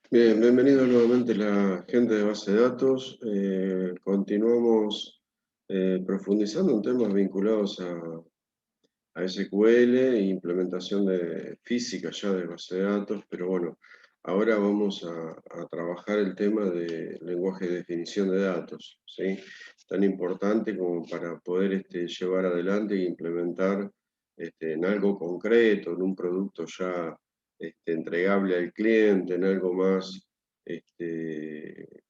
Bien, bienvenido nuevamente la gente de base de datos. Continuamos profundizando en temas vinculados a SQL e implementación de física ya de base de datos, pero bueno, ahora vamos a trabajar el tema de lenguaje de definición de datos, ¿sí? Tan importante como para poder llevar adelante e implementar en algo concreto, en un producto ya entregable al cliente, en algo más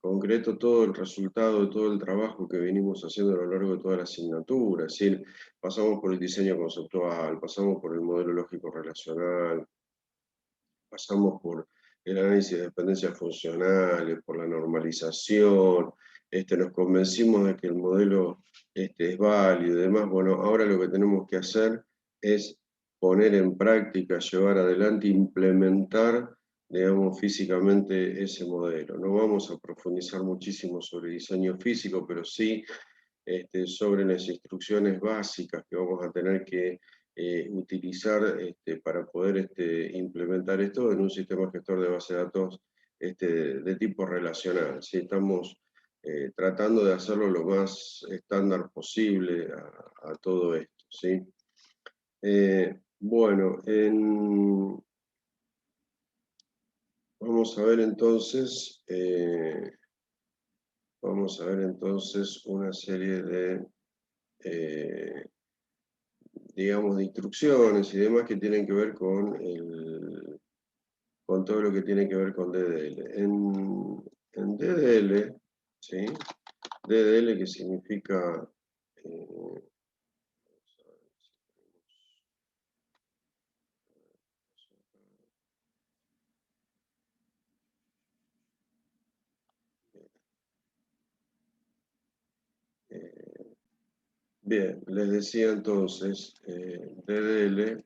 concreto, todo el resultado de todo el trabajo que venimos haciendo a lo largo de toda la asignatura, es decir, pasamos por el diseño conceptual, pasamos por el modelo lógico relacional, pasamos por el análisis de dependencias funcionales, por la normalización, nos convencimos de que el modelo es válido y demás. Bueno, ahora lo que tenemos que hacer es poner en práctica, llevar adelante, implementar, digamos, físicamente ese modelo. No vamos a profundizar muchísimo sobre diseño físico, pero sí sobre las instrucciones básicas que vamos a tener que utilizar para poder implementar esto en un sistema gestor de base de datos de tipo relacional. ¿Sí? Estamos tratando de hacerlo lo más estándar posible a todo esto. ¿Sí? Bueno, vamos a ver entonces... vamos a ver entonces una serie de digamos, de instrucciones y demás que tienen que ver con todo lo que tiene que ver con DDL. En DDL, ¿sí? DDL que significa, bien, les decía entonces, DDL,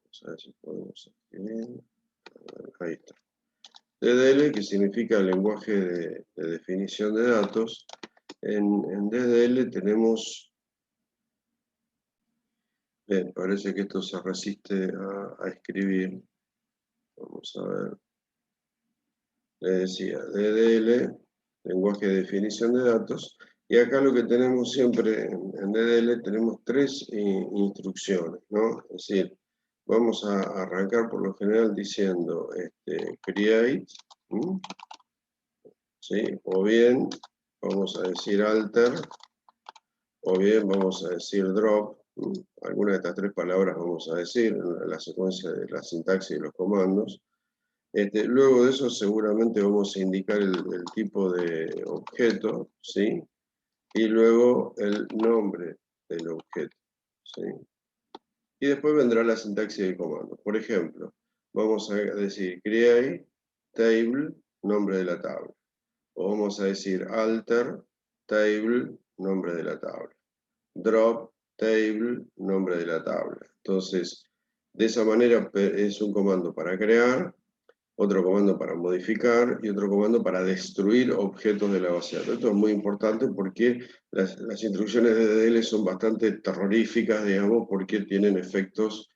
vamos a ver si podemos escribir, ahí está. DDL, que significa lenguaje de definición de datos. En DDL tenemos, bien, parece que esto se resiste a escribir. Vamos a ver. Les decía, DDL, lenguaje de definición de datos. Y acá lo que tenemos siempre en DDL tenemos tres instrucciones, ¿no? Es decir, vamos a arrancar por lo general diciendo create, ¿sí? O bien vamos a decir alter, o bien vamos a decir drop. Alguna de estas tres palabras vamos a decir en la secuencia de la sintaxis de los comandos. Luego de eso seguramente vamos a indicar el tipo de objeto, ¿sí? Y luego el nombre del objeto, ¿sí? Y después vendrá la sintaxis del comando. Por ejemplo, vamos a decir create table, nombre de la tabla. O vamos a decir alter table, nombre de la tabla. Drop table, nombre de la tabla. Entonces, de esa manera es un comando para crear, otro comando para modificar y otro comando para destruir objetos de la base de datos. Esto es muy importante porque las instrucciones de DDL son bastante terroríficas, digamos, porque tienen efectos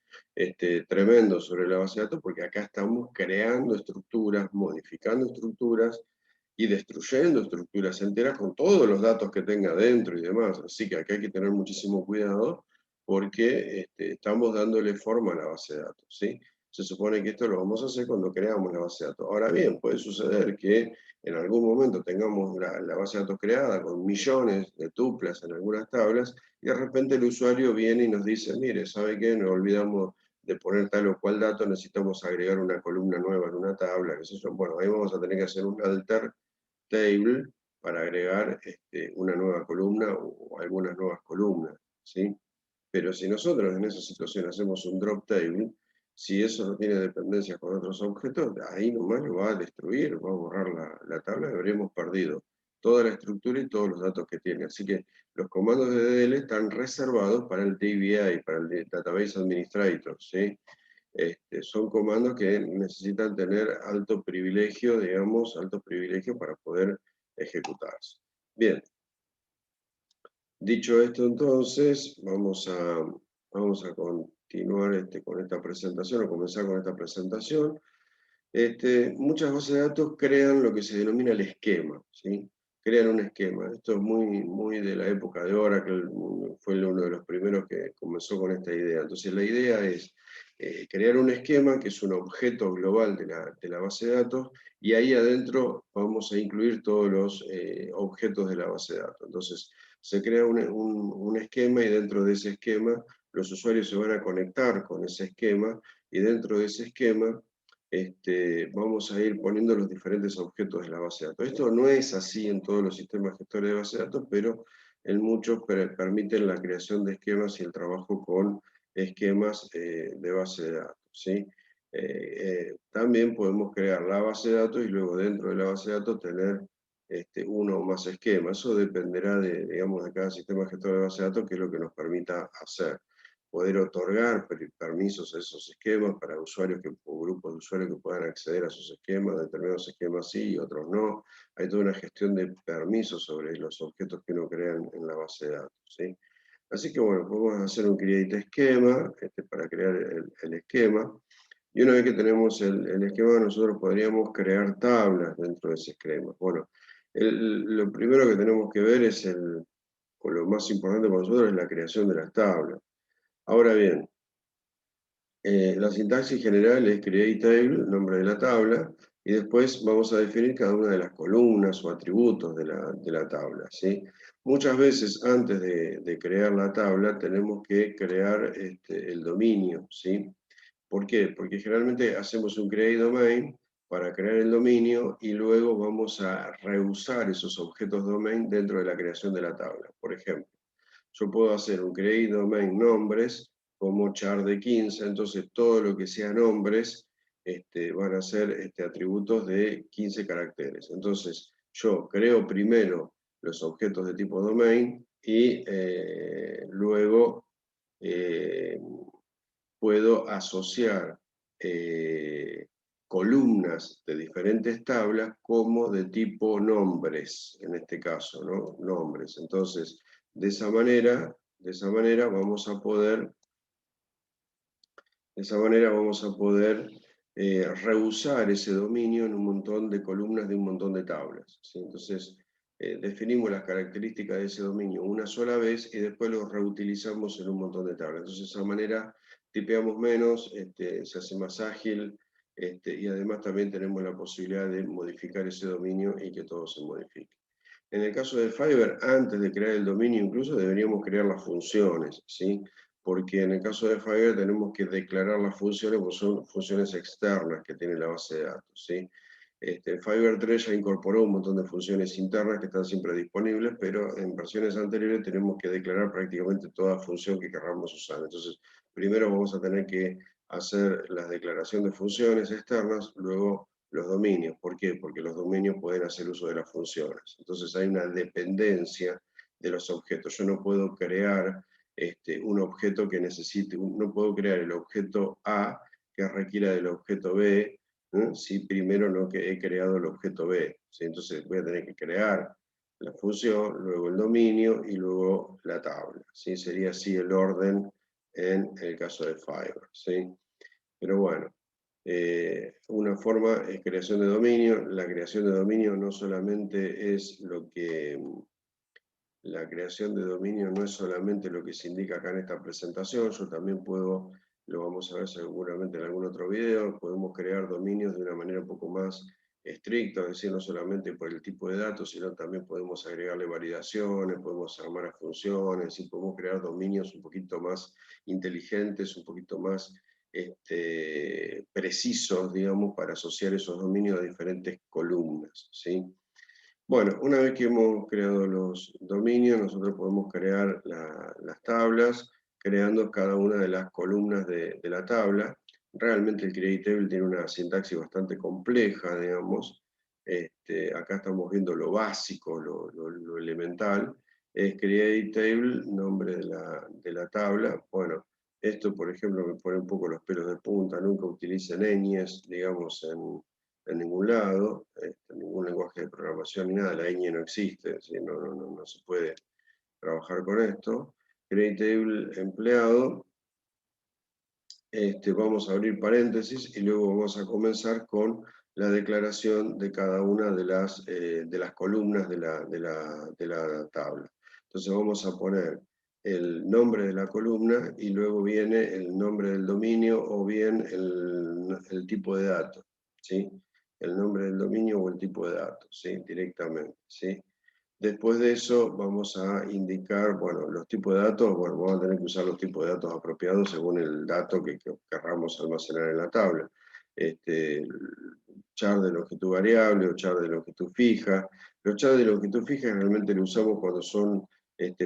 tremendos sobre la base de datos, porque acá estamos creando estructuras, modificando estructuras y destruyendo estructuras enteras con todos los datos que tenga dentro y demás. Así que acá hay que tener muchísimo cuidado porque estamos dándole forma a la base de datos, ¿sí? Se supone que esto lo vamos a hacer cuando creamos la base de datos. Ahora bien, puede suceder que en algún momento tengamos la base de datos creada con millones de tuplas en algunas tablas y de repente el usuario viene y nos dice, mire, ¿sabe qué? Nos olvidamos de poner tal o cual dato, necesitamos agregar una columna nueva en una tabla, qué sé yo. Bueno, ahí vamos a tener que hacer un alter table para agregar una nueva columna o algunas nuevas columnas, ¿sí? Pero si nosotros en esa situación hacemos un drop table, si eso no tiene dependencias con otros objetos, ahí nomás lo va a destruir, va a borrar la tabla y habríamos perdido toda la estructura y todos los datos que tiene. Así que los comandos de DDL están reservados para el DBA, para el Database Administrator, ¿sí? Son comandos que necesitan tener alto privilegio, digamos, alto privilegio para poder ejecutarse. Bien, dicho esto entonces, vamos a continuar con esta presentación o comenzar con esta presentación. Muchas bases de datos crean lo que se denomina el esquema, ¿sí? Crean un esquema. Esto es muy de la época de Oracle, fue uno de los primeros que comenzó con esta idea. Entonces la idea es crear un esquema que es un objeto global de la base de datos, y ahí adentro vamos a incluir todos los objetos de la base de datos. Entonces se crea un esquema, y dentro de ese esquema los usuarios se van a conectar con ese esquema, y dentro de ese esquema vamos a ir poniendo los diferentes objetos de la base de datos. Esto no es así en todos los sistemas gestores de base de datos, pero en muchos permiten la creación de esquemas y el trabajo con esquemas de base de datos, ¿sí? También podemos crear la base de datos y luego dentro de la base de datos tener uno o más esquemas. Eso dependerá digamos, de cada sistema gestor de base de datos, que es lo que nos permita hacer. Poder otorgar permisos a esos esquemas para usuarios o grupos de usuarios que puedan acceder a esos esquemas, determinados esquemas sí y otros no. Hay toda una gestión de permisos sobre los objetos que uno crea en la base de datos, ¿sí? Así que bueno, podemos hacer un create esquema para crear el esquema. Y una vez que tenemos el esquema, nosotros podríamos crear tablas dentro de ese esquema. Bueno, lo primero que tenemos que ver o lo más importante para nosotros, es la creación de las tablas. Ahora bien, la sintaxis general es createTable, nombre de la tabla, y después vamos a definir cada una de las columnas o atributos de la tabla, ¿sí? Muchas veces antes de crear la tabla tenemos que crear el dominio, ¿sí? ¿Por qué? Porque generalmente hacemos un create domain para crear el dominio, y luego vamos a reusar esos objetos domain dentro de la creación de la tabla. Por ejemplo, yo puedo hacer un create domain nombres como char de 15, entonces todo lo que sea nombres van a ser atributos de 15 caracteres. Entonces yo creo primero los objetos de tipo domain, y luego puedo asociar columnas de diferentes tablas como de tipo nombres, en este caso, ¿no? Nombres. Entonces, de esa manera vamos a poder, reusar ese dominio en un montón de columnas de un montón de tablas, ¿sí? Entonces, definimos las características de ese dominio una sola vez y después lo reutilizamos en un montón de tablas. Entonces, de esa manera tipeamos menos, se hace más ágil, y además también tenemos la posibilidad de modificar ese dominio y que todo se modifique. En el caso de Fiverr, antes de crear el dominio incluso deberíamos crear las funciones, ¿sí? Porque en el caso de Fiverr tenemos que declarar las funciones, porque son funciones externas que tiene la base de datos, ¿sí? Fiverr 3 ya incorporó un montón de funciones internas que están siempre disponibles, pero en versiones anteriores tenemos que declarar prácticamente toda función que queramos usar. Entonces, primero vamos a tener que hacer la declaración de funciones externas, luego los dominios. ¿Por qué? Porque los dominios pueden hacer uso de las funciones. Entonces hay una dependencia de los objetos. Yo no puedo crear un objeto que necesite, no puedo crear el objeto A que requiera del objeto B, si primero no he creado el objeto B, ¿sí? Entonces voy a tener que crear la función, luego el dominio y luego la tabla, ¿sí? Sería así el orden en el caso de Fiverr, ¿sí? Pero bueno, una forma es creación de dominio. La creación de dominio no solamente es lo que... La creación de dominio no es solamente lo que se indica acá en esta presentación. Yo también puedo, lo vamos a ver seguramente en algún otro video, podemos crear dominios de una manera un poco más estricta, es decir, no solamente por el tipo de datos, sino también podemos agregarle validaciones, podemos armar funciones, y podemos crear dominios un poquito más inteligentes, un poquito más precisos, digamos, para asociar esos dominios a diferentes columnas, ¿sí? Bueno, una vez que hemos creado los dominios, nosotros podemos crear las tablas, creando cada una de las columnas de la tabla. Realmente el createTable tiene una sintaxis bastante compleja, digamos. Acá estamos viendo lo básico, lo elemental. Es createTable, nombre de la tabla. Bueno, esto, por ejemplo, me pone un poco los pelos de punta. Nunca utilicen ñes, digamos, en ningún lado, en ningún lenguaje de programación ni nada. La ñ no existe, ¿sí? No se puede trabajar con esto. createTable empleado, vamos a abrir paréntesis y luego vamos a comenzar con la declaración de cada una de las columnas de la tabla. Entonces vamos a poner el nombre de la columna y luego viene el nombre del dominio o bien el tipo de dato, ¿sí? El nombre del dominio o el tipo de dato, ¿sí? Directamente, ¿sí? Después de eso vamos a indicar, bueno, los tipos de datos, bueno, vamos a tener que usar los tipos de datos apropiados según el dato que querramos almacenar en la tabla. El char de longitud variable o char de longitud fija. Los char de longitud fija realmente lo usamos cuando son,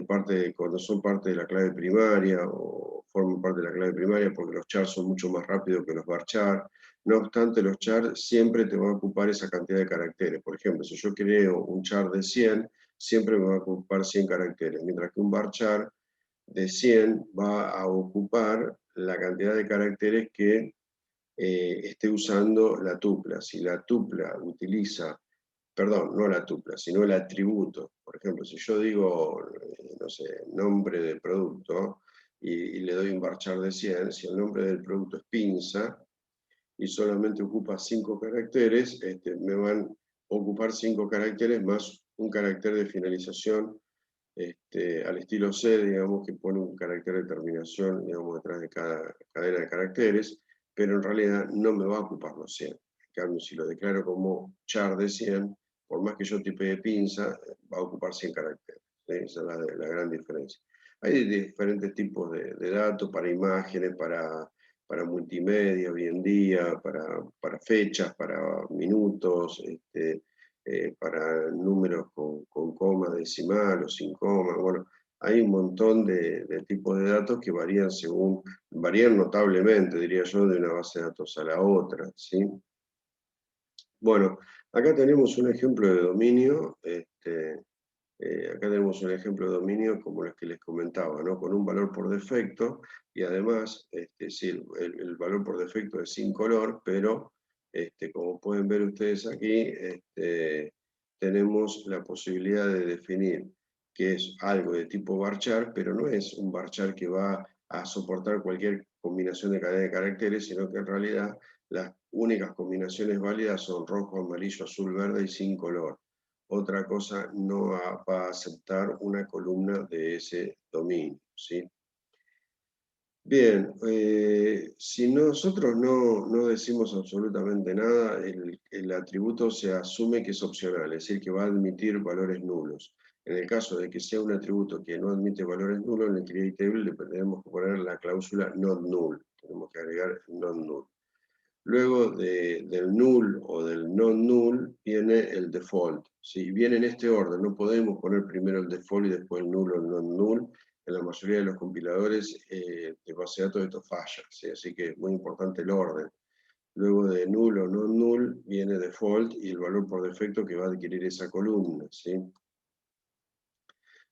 parte de la clave primaria o forman parte de la clave primaria porque los chars son mucho más rápidos que los varchar. No obstante, los char siempre te van a ocupar esa cantidad de caracteres. Por ejemplo, si yo creo un char de 100, siempre me va a ocupar 100 caracteres, mientras que un varchar de 100 va a ocupar la cantidad de caracteres que esté usando la tupla. Si la tupla utiliza, perdón, no la tupla, sino el atributo. Por ejemplo, si yo digo, no sé, nombre del producto y le doy un varchar de 100, si el nombre del producto es pinza, y solamente ocupa 5 caracteres, me van a ocupar 5 caracteres más un carácter de finalización al estilo C, digamos, que pone un carácter de terminación, digamos, detrás de cada cadena de caracteres, pero en realidad no me va a ocupar los 100. En cambio, si lo declaro como char de 100, por más que yo tipee pinza, va a ocupar 100 caracteres. ¿Sí? Esa es la gran diferencia. Hay diferentes tipos de datos para imágenes, para multimedia hoy en día, para fechas, para minutos, para números con coma decimal o sin coma. Bueno, hay un montón de tipos de datos que varían notablemente, diría yo, de una base de datos a la otra, ¿sí? Bueno, acá tenemos un ejemplo de dominio, acá tenemos un ejemplo de dominio como los que les comentaba, ¿no? Con un valor por defecto y además, sí, el valor por defecto es sin color, pero como pueden ver ustedes aquí, tenemos la posibilidad de definir que es algo de tipo varchar, pero no es un varchar que va a soportar cualquier combinación de cadena de caracteres, sino que en realidad las únicas combinaciones válidas son rojo, amarillo, azul, verde y sin color. Otra cosa no va a aceptar una columna de ese dominio, ¿sí? Bien, si nosotros no decimos absolutamente nada, el atributo se asume que es opcional, es decir, que va a admitir valores nulos. En el caso de que sea un atributo que no admite valores nulos, en el create table le tenemos que poner la cláusula not null, tenemos que agregar not null. Luego del null o del non-null viene el default. Si viene en este orden, no podemos poner primero el default y después el null o el non-null. En la mayoría de los compiladores de base de datos esto falla, ¿sí? Así que es muy importante el orden. Luego de null o non-null viene default y el valor por defecto que va a adquirir esa columna, ¿sí?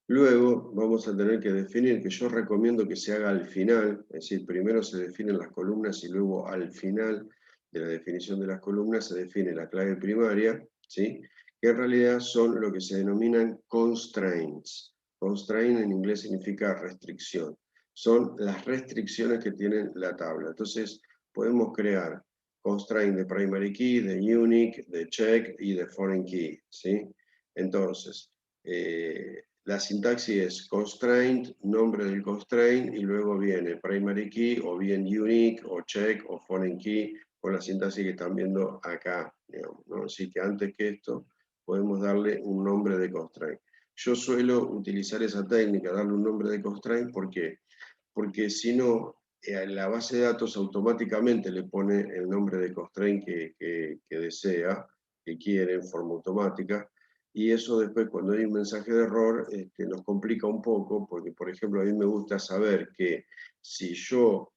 Luego vamos a tener que definir, que yo recomiendo que se haga al final, es decir, primero se definen las columnas y luego al final de la definición de las columnas se define la clave primaria, ¿sí? Que en realidad son lo que se denominan constraints. Constraint en inglés significa restricción. Son las restricciones que tiene la tabla. Entonces podemos crear constraint de primary key, de unique, de check y de foreign key, ¿sí? Entonces, la sintaxis es constraint, nombre del constraint, y luego viene primary key, o bien unique, o check, o foreign key, con la sintaxis que están viendo acá, digamos, ¿no? Así que antes que esto, podemos darle un nombre de constraint. Yo suelo utilizar esa técnica, darle un nombre de constraint, ¿por qué? Porque si no, la base de datos automáticamente le pone el nombre de constraint que desea, que quiere en forma automática, y eso después cuando hay un mensaje de error nos complica un poco, porque por ejemplo a mí me gusta saber que si yo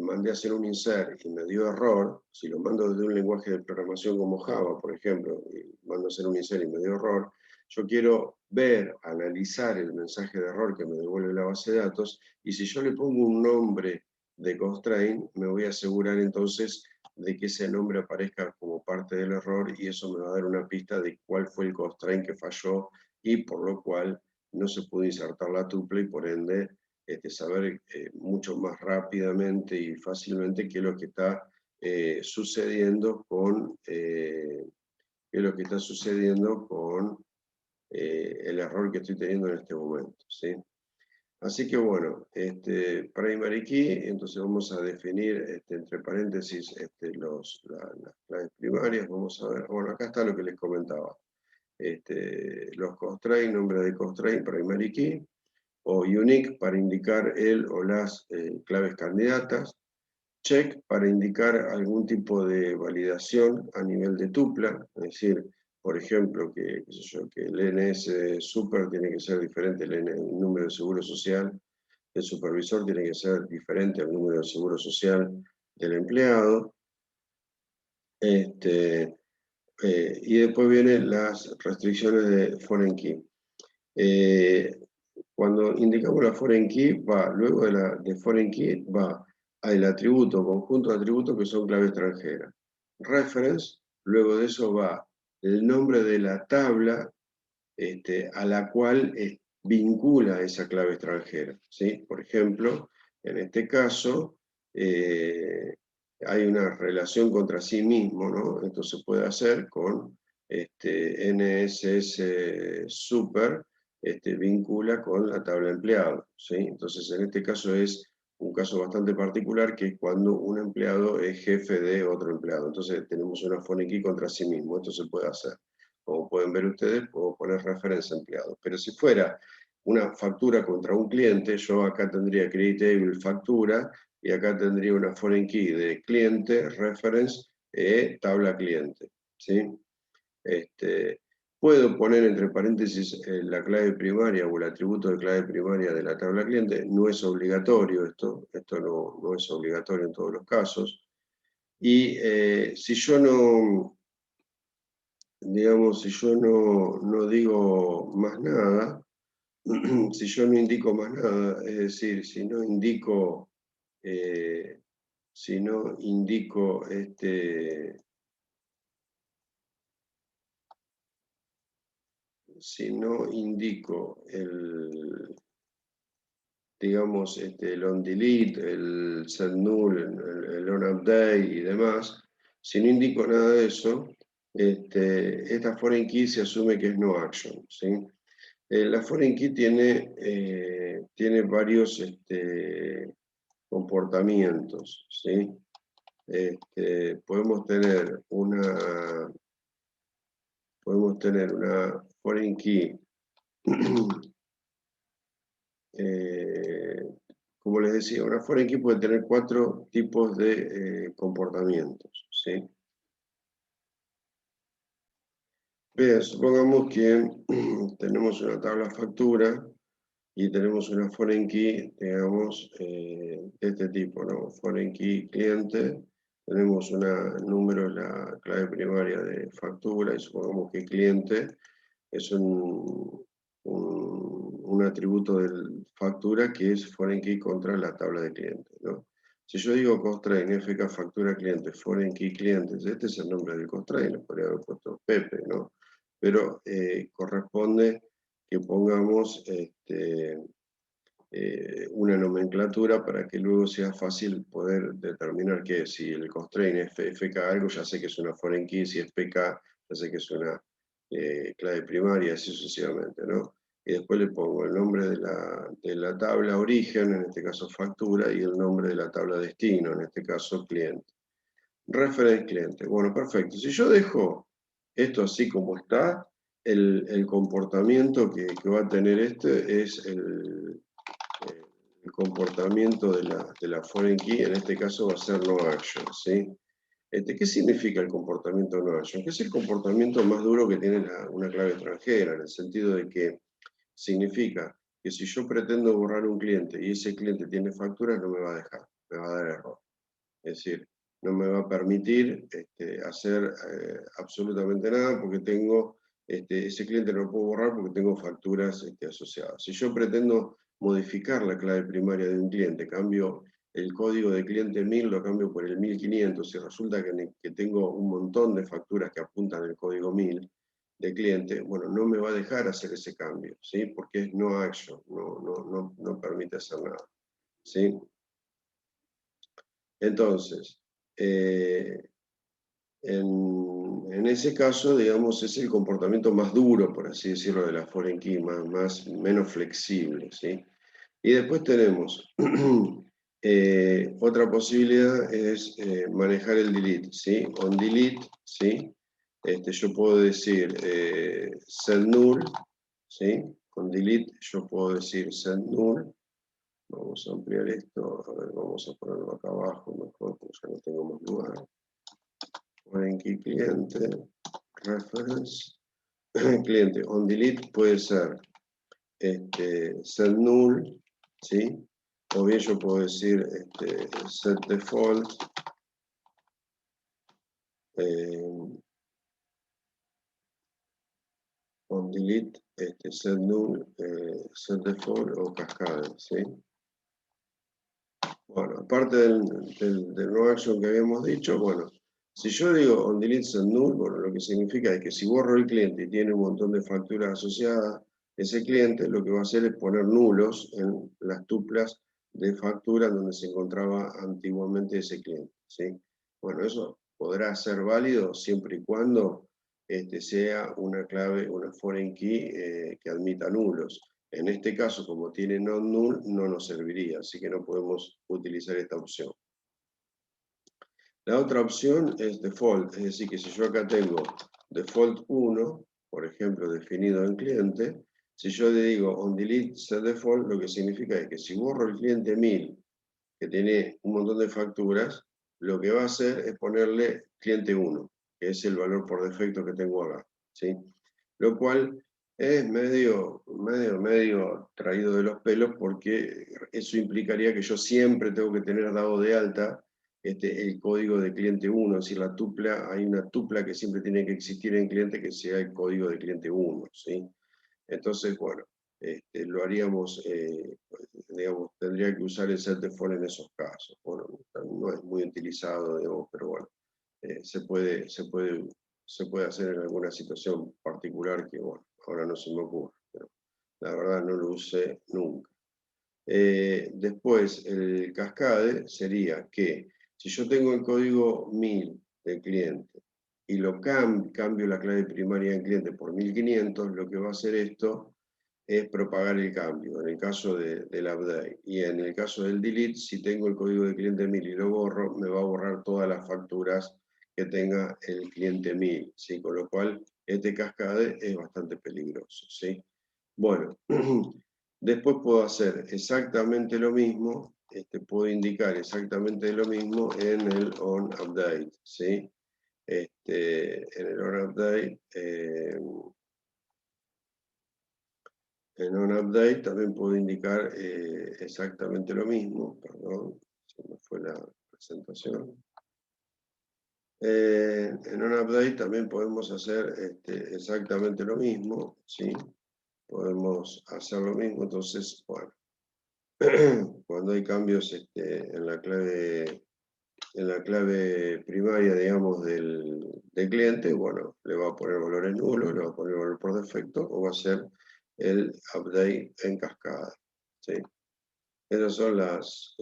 mandé a hacer un insert y me dio error, si lo mando desde un lenguaje de programación como Java, por ejemplo, y mando a hacer un insert y me dio error, yo quiero ver, analizar el mensaje de error que me devuelve la base de datos, y si yo le pongo un nombre de constraint, me voy a asegurar entonces de que ese nombre aparezca como parte del error y eso me va a dar una pista de cuál fue el constraint que falló y por lo cual no se pudo insertar la tuple y por ende saber mucho más rápidamente y fácilmente qué es lo que está sucediendo con el error que estoy teniendo en este momento, ¿sí? Así que bueno, primary key, entonces vamos a definir entre paréntesis las claves primarias. Vamos a ver, bueno, acá está lo que les comentaba. Los constraint, nombre de constraint, primary key, o unique para indicar el o las claves candidatas, check para indicar algún tipo de validación a nivel de tupla, es decir, por ejemplo, que el NS super tiene que ser diferente el número de seguro social, el supervisor tiene que ser diferente al número de seguro social del empleado, y después vienen las restricciones de foreign key. Cuando indicamos la foreign key, luego de foreign key va al atributo, conjunto de atributos que son clave extranjera. Reference, luego de eso va el nombre de la tabla a la cual vincula esa clave extranjera, ¿sí? Por ejemplo, en este caso, hay una relación contra sí mismo, ¿no? Esto se puede hacer con NSS super, vincula con la tabla empleado, ¿sí? Entonces, en este caso es un caso bastante particular, que es cuando un empleado es jefe de otro empleado. Entonces, tenemos una foreign key contra sí mismo. Esto se puede hacer. Como pueden ver ustedes, puedo poner referencia empleado. Pero si fuera una factura contra un cliente, yo acá tendría creditable factura, y acá tendría una foreign key de cliente, reference, tabla cliente, ¿sí? Puedo poner entre paréntesis la clave primaria o el atributo de clave primaria de la tabla cliente. No es obligatorio esto no es obligatorio en todos los casos. Y si yo no, digamos, si yo no digo más nada, si yo no indico más nada, es decir, si no indico, eh, si no indico si no indico digamos, el on delete, el set null, el on update y demás, si no indico nada de eso, esta foreign key se asume que es no action, ¿sí? La foreign key tiene varios comportamientos, ¿sí? Podemos tener una foreign key como les decía, una foreign key puede tener 4 tipos de comportamientos, ¿sí? Bien, supongamos que tenemos una tabla factura y tenemos una foreign key, digamos, de este tipo, ¿no? Foreign key cliente, tenemos un número, la clave primaria de factura, y supongamos que cliente es un atributo de factura que es foreign key contra la tabla de clientes, ¿no? Si yo digo constraint FK factura cliente, foreign key clientes, este es el nombre del constraint, le podría haber puesto Pepe, ¿no? Pero corresponde que pongamos una nomenclatura para que luego sea fácil poder determinar que si el constraint es FK algo, ya sé que es una foreign key, si es PK, ya sé que es una clave primaria, así sucesivamente, ¿no? Y después le pongo el nombre de la tabla origen, en este caso factura, y el nombre de la tabla destino, en este caso cliente. Reference cliente. Bueno, perfecto. Si yo dejo esto así como está, el comportamiento que va a tener es el comportamiento de la foreign key, en este caso va a ser no action, ¿sí? ¿Qué significa el comportamiento no action? Que es el comportamiento más duro que tiene una clave extranjera, en el sentido de que significa que si yo pretendo borrar un cliente y ese cliente tiene facturas, no me va a dejar, me va a dar error. Es decir, no me va a permitir hacer absolutamente nada porque tengo, ese cliente no lo puedo borrar porque tengo facturas asociadas. Si yo pretendo modificar la clave primaria de un cliente, cambio el código de cliente 1000, lo cambio por el 1500, y resulta que tengo un montón de facturas que apuntan al código 1000, de cliente, bueno, no me va a dejar hacer ese cambio, ¿sí? Porque es no action, no permite hacer nada, ¿sí? Entonces, en ese caso, digamos, es el comportamiento más duro, por así decirlo, de la foreign key, menos flexible, ¿sí? Y después tenemos otra posibilidad es manejar el delete, ¿sí? On delete, ¿sí? Yo puedo decir send null, ¿sí? Con delete yo puedo decir send null. Vamos a ampliar esto, a ver, vamos a ponerlo acá abajo mejor, porque ya no tengo más lugar. Foreign key cliente, reference, cliente on delete puede ser set null, ¿sí? O bien yo puedo decir set default, on delete, set null, set default o cascade, ¿sí? Bueno, aparte del no action que habíamos dicho, bueno, si yo digo on delete set null, bueno, lo que significa es que si borro el cliente y tiene un montón de facturas asociadas, ese cliente lo que va a hacer es poner nulos en las tuplas de factura donde se encontraba antiguamente ese cliente, ¿sí? Bueno, eso podrá ser válido siempre y cuando sea una clave, una foreign key que admita nulos. En este caso, como tiene not null, no nos serviría, así que no podemos utilizar esta opción. La otra opción es default, es decir, que si yo acá tengo default 1, por ejemplo, definido en cliente, si yo le digo on delete set default, lo que significa es que si borro el cliente 1000, que tiene un montón de facturas, lo que va a hacer es ponerle cliente 1, que es el valor por defecto que tengo acá, ¿sí? Lo cual es medio traído de los pelos porque eso implicaría que yo siempre tengo que tener dado de alta el código de cliente 1, es decir, la tupla, hay una tupla que siempre tiene que existir en cliente que sea el código de cliente 1, ¿sí? Entonces, bueno, lo haríamos, digamos, tendría que usar el set default en esos casos. Bueno, no es muy utilizado, digamos, pero bueno, se puede hacer en alguna situación particular que, bueno, ahora no se me ocurre, pero la verdad no lo usé nunca. Después, el cascade sería que si yo tengo el código 1000 del cliente y lo cambio la clave primaria del cliente por 1500, lo que va a hacer esto es propagar el cambio, en el caso del update. Y en el caso del delete, si tengo el código del cliente 1000 y lo borro, me va a borrar todas las facturas que tenga el cliente 1000, ¿sí? Con lo cual, este cascade es bastante peligroso, ¿sí? Bueno, después puedo hacer exactamente lo mismo, puedo indicar exactamente lo mismo en el onUpdate, ¿sí? En el onUpdate, en onUpdate también puedo indicar exactamente lo mismo, perdón, se me fue la presentación. En onUpdate también podemos hacer exactamente lo mismo, ¿sí? Podemos hacer lo mismo, entonces, bueno, cuando hay cambios en la clave primaria, digamos, del cliente, bueno, le va a poner valores nulos, le va a poner valor por defecto, o va a ser el update en cascada, ¿sí? Esas son las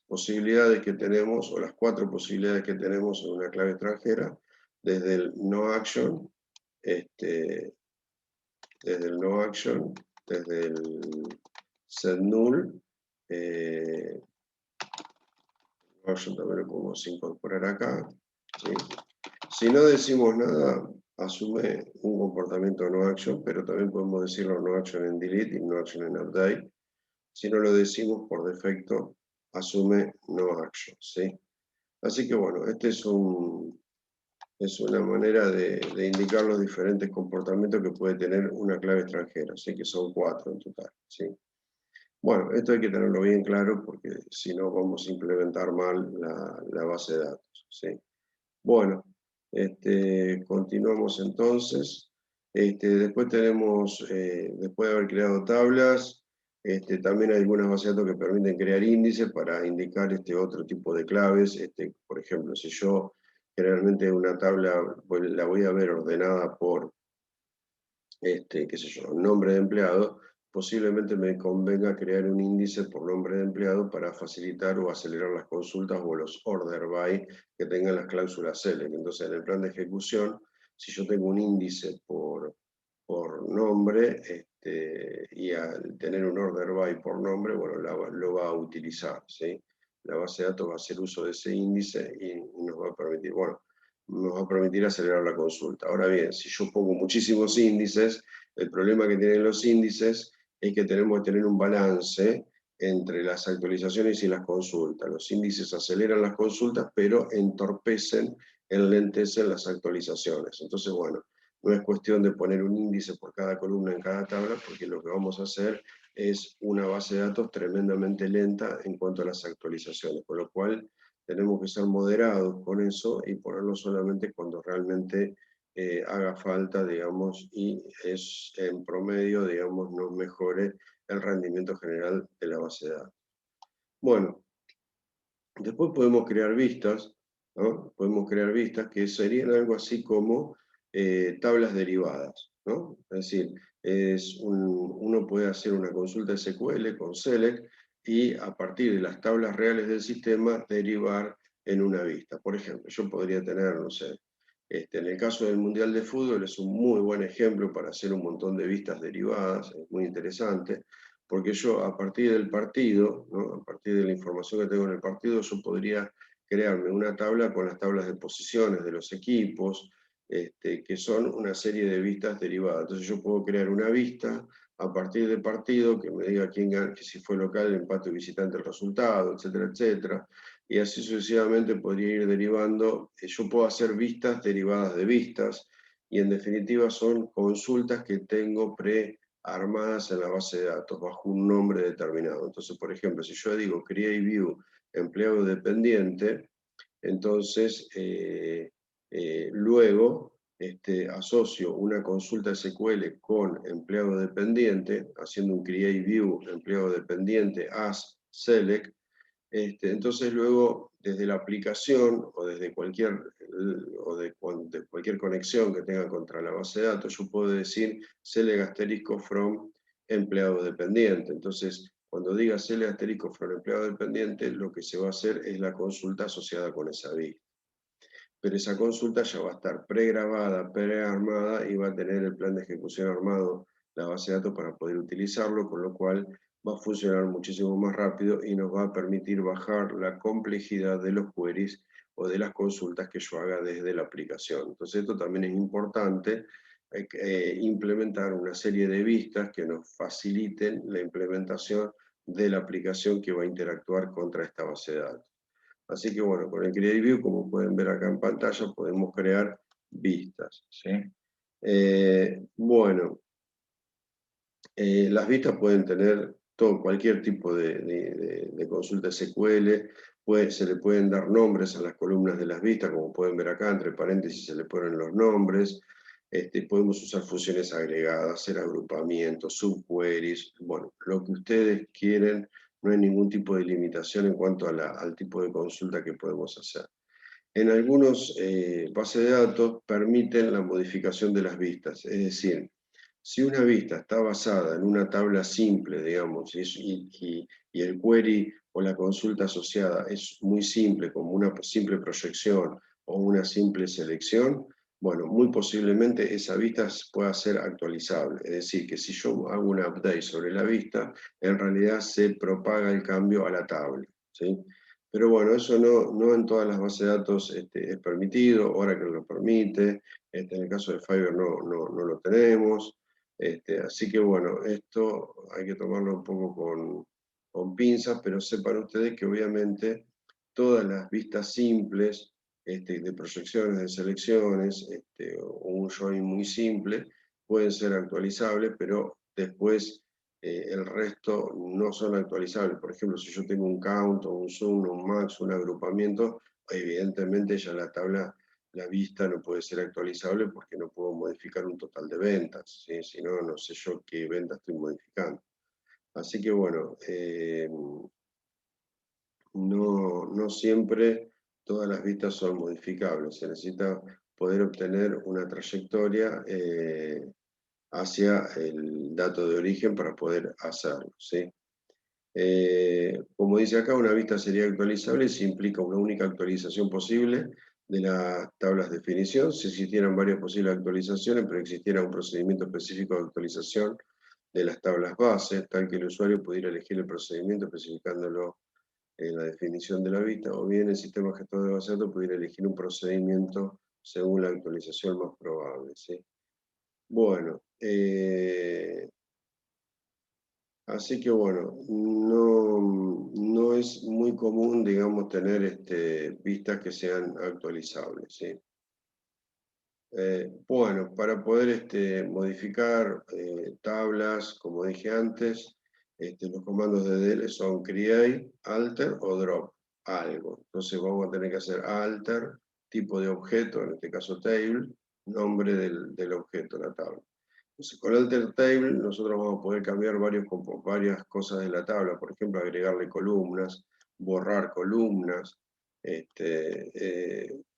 posibilidades que tenemos, o las 4 posibilidades que tenemos en una clave extranjera, desde el no action, desde el set null, action también lo podemos incorporar acá, ¿sí? Si no decimos nada, asume un comportamiento no action, pero también podemos decirlo no action en delete y no action en update. Si no lo decimos por defecto, asume no action, ¿sí? Así que bueno, es una manera de indicar los diferentes comportamientos que puede tener una clave extranjera, así que son 4 en total, ¿sí? Bueno, esto hay que tenerlo bien claro porque si no vamos a implementar mal la base de datos, ¿sí? Bueno, continuamos entonces. Después tenemos, después de haber creado tablas, también hay algunas bases de datos que permiten crear índices para indicar otro tipo de claves. Por ejemplo, si yo generalmente una tabla la voy a ver ordenada por, qué sé yo, nombre de empleado, posiblemente me convenga crear un índice por nombre de empleado para facilitar o acelerar las consultas o los order by que tengan las cláusulas select. Entonces, en el plan de ejecución, si yo tengo un índice por nombre, y al tener un order by por nombre, bueno, lo va a utilizar, ¿sí? La base de datos va a hacer uso de ese índice y nos va a permitir, bueno, nos va a permitir acelerar la consulta. Ahora bien, si yo pongo muchísimos índices, el problema que tienen los índices es que tenemos que tener un balance entre las actualizaciones y las consultas. Los índices aceleran las consultas, pero entorpecen, enlentecen las actualizaciones. Entonces, bueno, no es cuestión de poner un índice por cada columna en cada tabla, porque lo que vamos a hacer es una base de datos tremendamente lenta en cuanto a las actualizaciones, con lo cual tenemos que ser moderados con eso y ponerlo solamente cuando realmente haga falta, digamos, y es en promedio, digamos, nos mejore el rendimiento general de la base de datos. Bueno, después podemos crear vistas, ¿no? Podemos crear vistas que serían algo así como tablas derivadas, ¿no? Es decir, uno puede hacer una consulta SQL con select y a partir de las tablas reales del sistema derivar en una vista. Por ejemplo, yo podría tener, no sé, en el caso del Mundial de Fútbol es un muy buen ejemplo para hacer un montón de vistas derivadas, es muy interesante, porque yo a partir del partido, ¿no? A partir de la información que tengo en el partido, yo podría crearme una tabla con las tablas de posiciones de los equipos, que son una serie de vistas derivadas. Entonces yo puedo crear una vista a partir del partido que me diga quién gana, que si fue local, el empate visitante, el resultado, etcétera, etcétera. Y así sucesivamente podría ir derivando. Yo puedo hacer vistas derivadas de vistas, y en definitiva son consultas que tengo armadas en la base de datos bajo un nombre determinado. Entonces, por ejemplo, si yo digo create view empleado dependiente, entonces luego asocio una consulta SQL con empleado dependiente, haciendo un create view empleado dependiente as select. Entonces luego, desde la aplicación o desde de cualquier conexión que tenga contra la base de datos, yo puedo decir select asterisco from empleado dependiente. Entonces, cuando diga select asterisco from empleado dependiente, lo que se va a hacer es la consulta asociada con esa vista. Pero esa consulta ya va a estar pregrabada, prearmada y va a tener el plan de ejecución armado, la base de datos para poder utilizarlo, con lo cual va a funcionar muchísimo más rápido y nos va a permitir bajar la complejidad de los queries o de las consultas que yo haga desde la aplicación. Entonces esto también es importante, implementar una serie de vistas que nos faciliten la implementación de la aplicación que va a interactuar contra esta base de datos. Así que bueno, con el Create View, como pueden ver acá en pantalla, podemos crear vistas, ¿sí? Bueno, las vistas pueden tener cualquier tipo de consulta SQL, se le pueden dar nombres a las columnas de las vistas, como pueden ver acá, entre paréntesis se le ponen los nombres. Podemos usar funciones agregadas, hacer agrupamientos, subqueries, bueno, lo que ustedes quieren, no hay ningún tipo de limitación en cuanto al tipo de consulta que podemos hacer. En algunos bases de datos permiten la modificación de las vistas, es decir, si una vista está basada en una tabla simple, digamos, y el query o la consulta asociada es muy simple, como una simple proyección o una simple selección, bueno, muy posiblemente esa vista pueda ser actualizable. Es decir, que si yo hago un update sobre la vista, en realidad se propaga el cambio a la tabla, ¿sí? Pero bueno, eso no en todas las bases de datos es permitido, Oracle lo permite, en el caso de Fiverr no lo tenemos. Así que bueno, esto hay que tomarlo un poco con pinzas, pero sepan ustedes que obviamente todas las vistas simples de proyecciones, de selecciones, o un join muy simple, pueden ser actualizables, pero después el resto no son actualizables. Por ejemplo, si yo tengo un count, o un zoom, un max, un agrupamiento, evidentemente ya la tabla, la vista no puede ser actualizable porque no puedo modificar un total de ventas, ¿sí? Si no, no sé yo qué venta estoy modificando. Así que bueno, no siempre todas las vistas son modificables. Se necesita poder obtener una trayectoria hacia el dato de origen para poder hacerlo, ¿sí? Como dice acá, una vista sería actualizable si implica una única actualización posible de las tablas de definición. Si existieran varias posibles actualizaciones, pero existiera un procedimiento específico de actualización de las tablas bases, tal que el usuario pudiera elegir el procedimiento especificándolo en la definición de la vista, o bien el sistema gestor de base de datos pudiera elegir un procedimiento según la actualización más probable, ¿sí? Bueno, así que bueno, no es muy común, digamos, tener vistas que sean actualizables, ¿sí? Bueno, para poder modificar tablas, como dije antes, los comandos de DL son create, alter o drop algo. Entonces vamos a tener que hacer alter, tipo de objeto, en este caso table, nombre del objeto, la tabla. Entonces, con alter table nosotros vamos a poder cambiar varias cosas de la tabla, por ejemplo, agregarle columnas, borrar columnas.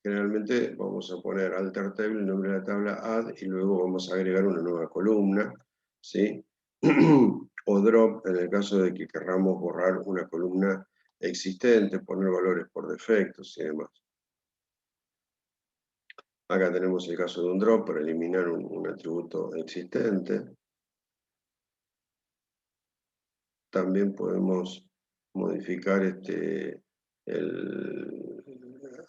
Generalmente vamos a poner alter table, el nombre de la tabla add, y luego vamos a agregar una nueva columna, ¿sí? O drop, en el caso de que querramos borrar una columna existente, poner valores por defectos y demás. Acá tenemos el caso de un drop para eliminar un atributo existente. También podemos modificar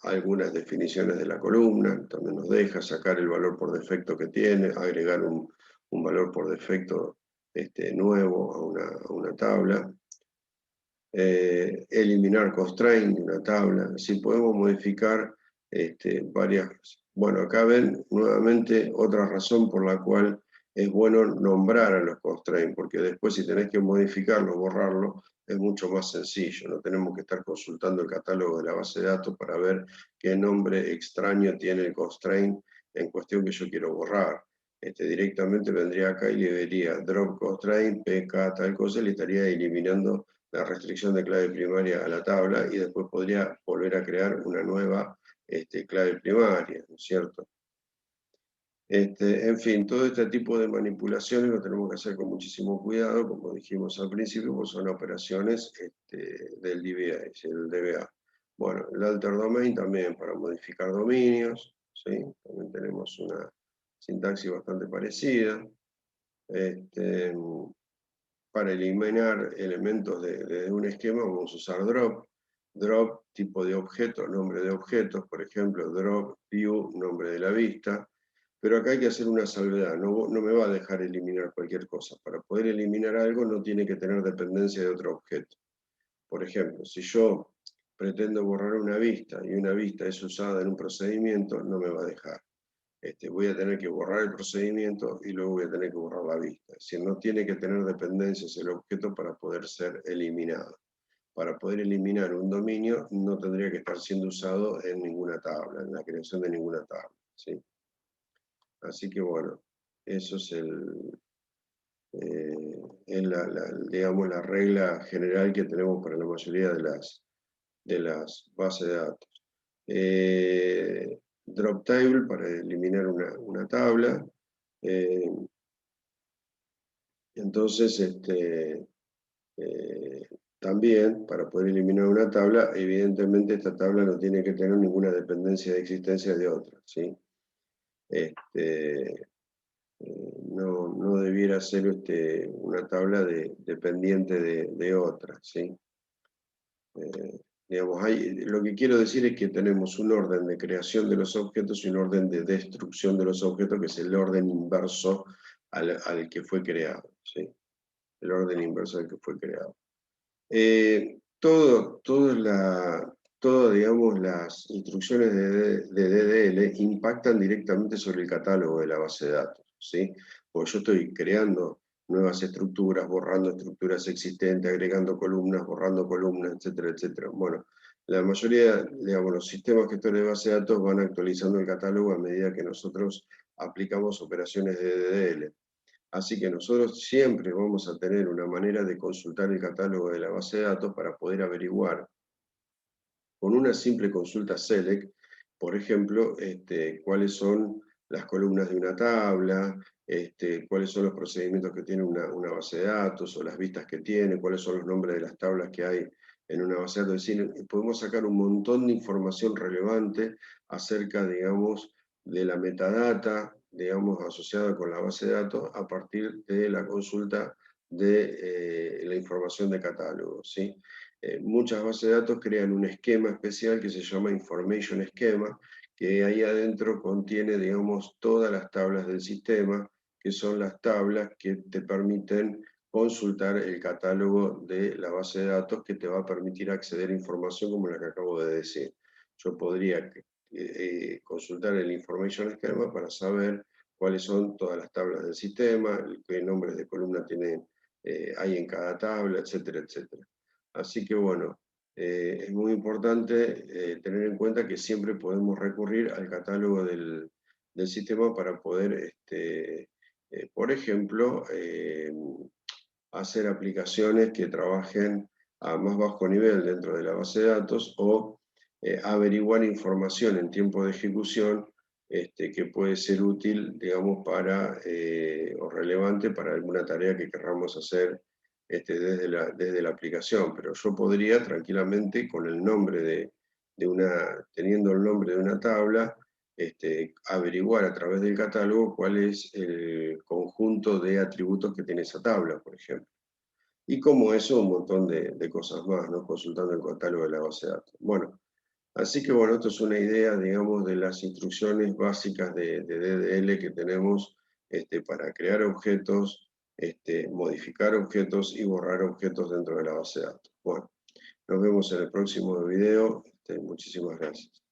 algunas definiciones de la columna, también nos deja sacar el valor por defecto que tiene, agregar un valor por defecto nuevo a una tabla, eliminar constraint de una tabla. Si podemos modificar varias. Bueno, acá ven nuevamente otra razón por la cual es bueno nombrar a los constraints, porque después si tenés que modificarlo, borrarlo, es mucho más sencillo. No tenemos que estar consultando el catálogo de la base de datos para ver qué nombre extraño tiene el constraint en cuestión que yo quiero borrar. Directamente vendría acá y le vería drop constraint, pk, tal cosa, y le estaría eliminando la restricción de clave primaria a la tabla y después podría volver a crear una nueva clave primaria, ¿no es cierto? En fin, todo este tipo de manipulaciones lo tenemos que hacer con muchísimo cuidado, como dijimos al principio, pues son operaciones del DBA, el DBA. Bueno, el alter domain también para modificar dominios, ¿sí? También tenemos una sintaxis bastante parecida. Para eliminar elementos de un esquema vamos a usar drop. Drop, tipo de objeto, nombre de objetos, por ejemplo, drop view, nombre de la vista. Pero acá hay que hacer una salvedad, no me va a dejar eliminar cualquier cosa. Para poder eliminar algo no tiene que tener dependencia de otro objeto. Por ejemplo, si yo pretendo borrar una vista y una vista es usada en un procedimiento, no me va a dejar. Voy a tener que borrar el procedimiento y luego voy a tener que borrar la vista. Es decir, no tiene que tener dependencias el objeto para poder ser eliminado. Para poder eliminar un dominio no tendría que estar siendo usado en ninguna tabla, en la creación de ninguna tabla, ¿sí? Así que bueno, eso es digamos, la regla general que tenemos para la mayoría de las bases de datos. Drop table para eliminar una tabla. Entonces, también para poder eliminar una tabla, evidentemente esta tabla no tiene que tener ninguna dependencia de existencia de otra, ¿sí? No debiera ser una tabla dependiente de otra, ¿sí? Digamos, lo que quiero decir es que tenemos un orden de creación de los objetos y un orden de destrucción de los objetos, que es el orden inverso al que fue creado, ¿sí? El orden inverso al que fue creado. Todas, digamos, las instrucciones de DDL impactan directamente sobre el catálogo de la base de datos, ¿sí? Porque yo estoy creando nuevas estructuras, borrando estructuras existentes, agregando columnas, borrando columnas, etcétera, etcétera. Bueno, la mayoría, digamos, los sistemas gestores de base de datos van actualizando el catálogo a medida que nosotros aplicamos operaciones de DDL. Así que nosotros siempre vamos a tener una manera de consultar el catálogo de la base de datos para poder averiguar con una simple consulta select, por ejemplo, cuáles son las columnas de una tabla, cuáles son los procedimientos que tiene una base de datos, o las vistas que tiene, cuáles son los nombres de las tablas que hay en una base de datos. Es decir, podemos sacar un montón de información relevante acerca, digamos, de la metadata, digamos, asociada con la base de datos a partir de la consulta de la información de catálogo, ¿sí? Muchas bases de datos crean un esquema especial que se llama Information Schema, que ahí adentro contiene, digamos, todas las tablas del sistema, que son las tablas que te permiten consultar el catálogo de la base de datos, que te va a permitir acceder a información como la que acabo de decir. Yo podría consultar el Information Schema para saber cuáles son todas las tablas del sistema, qué nombres de columna hay en cada tabla, etcétera, etcétera. Así que bueno, es muy importante tener en cuenta que siempre podemos recurrir al catálogo del sistema para poder, por ejemplo, hacer aplicaciones que trabajen a más bajo nivel dentro de la base de datos, o averiguar información en tiempo de ejecución que puede ser útil, digamos, o relevante para alguna tarea que querramos hacer desde la aplicación. Pero yo podría tranquilamente, con el nombre teniendo el nombre de una tabla, averiguar a través del catálogo cuál es el conjunto de atributos que tiene esa tabla, por ejemplo. Y como eso, un montón de cosas más, ¿no? Consultando el catálogo de la base de datos. Bueno, así que bueno, esto es una idea, digamos, de las instrucciones básicas de DDL que tenemos para crear objetos, modificar objetos y borrar objetos dentro de la base de datos. Bueno, nos vemos en el próximo video. Muchísimas gracias.